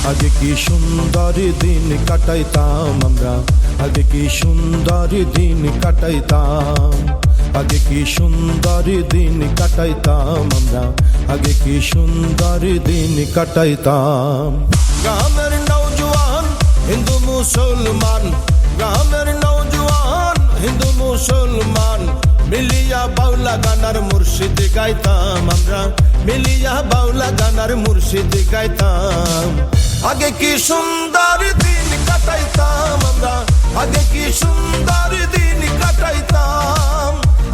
আগে কি সুন্দর দিন কাটাইতাম আমরা, আগে কি সুন্দর দিন কাটাইতাম, আগে কি সুন্দর দিন কাটাইতাম আমরা, আগে কি সুন্দর দিন কাটাইতাম। গ্রামের নওজোয়ান হিন্দু মুসলমান, গ্রামের নওজোয়ান হিন্দু মুসলমান, মিলিয়া বাউলা গানার মুর্শিদ গাইতাম আমরা, মিলিয়া বাউলা গানার মুর্শিদ গাইতাম। আগে কি সুন্দর দিন কাটাইতাম আমরা, আগে কি সুন্দর দিন কাটাইতাম,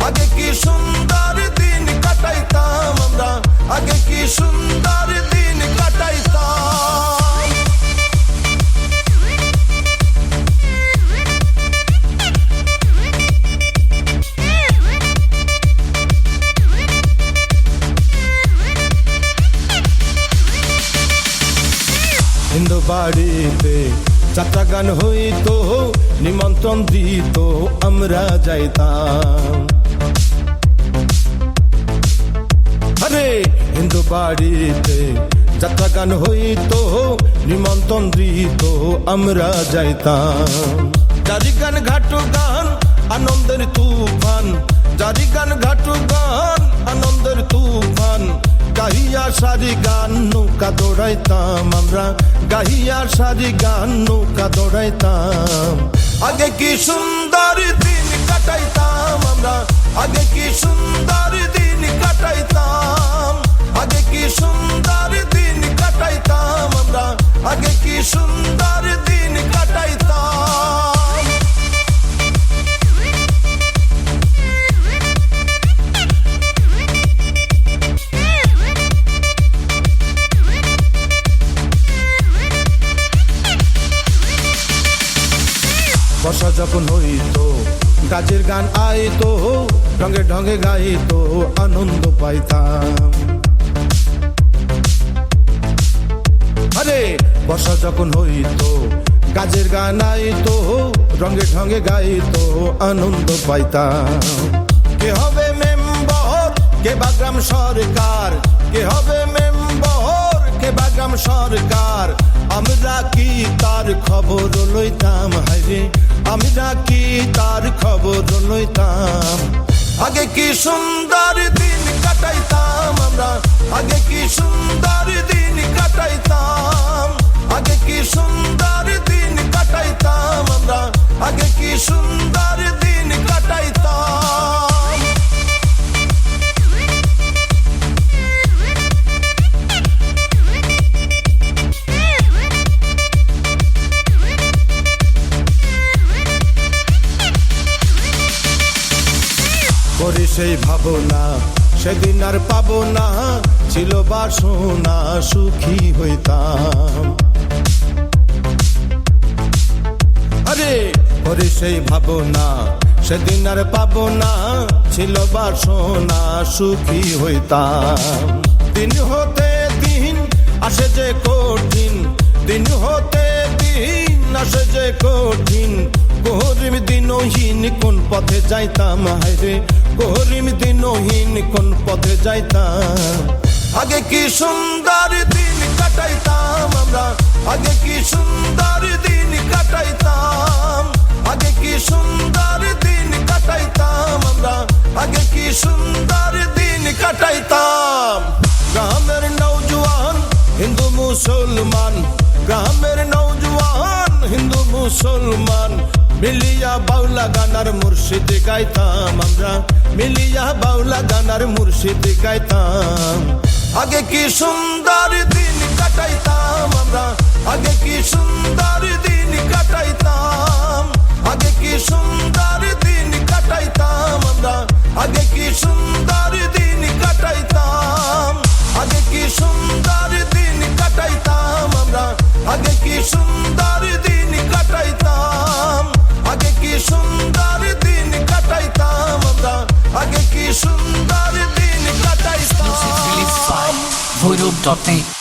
আগে কি সুন্দর দিন কাটাইতাম আমরা, আগে কি সুন্দর দিন কাটাইতাম। হিন্দু বাড়িতে যাত্রা গান হইতো, নিমন্ত্রণ দিত আমরা যাইতাম। আরে হিন্দু বাড়িতে যাত্রা গান হইতো, নিমন্ত্রণ দিত আমরা যাইতাম। জারি গান ঘাটু গান আনন্দের তুফান, জারি গান ঘাটু গান আনন্দের তুফান, গাহিয়া সারি গান নৌকা দৌড়াইতাম আমরা, গাহিয়া সারি গান নৌকা দৌড়াইতাম। আগে কি সুন্দর দিন কাটাইতাম আমরা, আগে কি সুন্দর দিন কাটাইতাম, আগে কি সুন্দর দিন কাটাইতাম আমরা, আগে কি সুন্দর দিন কাটাইতাম। বর্ষা যখন হইতো গাছের গান আইতো, ঢঙ্গে ঢঙ্গে গাইতো আনন্দ পাইতাম। আরে বর্ষা যখন হইতো গাছের গান আইতো, রঙে ঢঙ্গে গাইতো আনন্দ পাইতাম। কে হবে মেম্বার, কে বাগ্রাম সরকার, কে হবে মেম্বার, কে বাগ্রাম সরকার, আমরা কি তার খবর লইতাম হাইরে, আমরা কি তার খবর লইতাম। আগে কি সুন্দর দিন কাটাইতাম আমরা, আগে কি সুন্দর দিন কাটাইতাম, আগে কি সুন্দর দিন কাটাইতাম আমরা, আগে কি সুন্দর দিন কাটাইতাম। করি সেই ভাবনা সেদিন আর পাবো না, ছিল বাসনা সুখী হইতাম। আরে করি সেই ভাবনা সেদিন আর পাবো না, ছিল বাসনা সুখী হইতাম। দিন হতে দিন আসে যে কঠিন, দিন হতে দিন আসে যে কঠিন, গরিব দিনহীন কোন পথে যাইতাম হায়রে, গরিব দিনহীন কোন পথে যাইতাম। আগে কি সুন্দর দিন কাটাইতাম আমরা, আগে কি সুন্দর দিন কাটাইতাম, আগে কি সুন্দর দিন কাটাইতাম আমরা, আগে কি সুন্দর দিন কাটাইতাম। গ্রামের নওজোয়ান হিন্দু মুসলমান, গ্রামের নওজোয়ান হিন্দু মুসলমান, মিলিয়া বাউলা গানার মুর্শিদ গাইতাম আমরা, মিলিয়া বাউলা গানার মুর্শিদ গাইতাম। আগে কি সুন্দর দিন কাটাইতাম আমরা, আগে কি সুন্দর দিন কাটাইতাম, আগে কি সুন্দর দিন কাটাইতাম আমরা, আগে কি সুন্দর দিন কাটাইতাম, আগে কি সুন্দর দিন কাটাইতাম আমরা, আগে কি সুন্দর দিন কাটাইতাম, আগে কি সুন্দর দিন কাটাইতাম আমরা, আগে কি সুন্দর দিন কাটাইতাম। Voodoo.net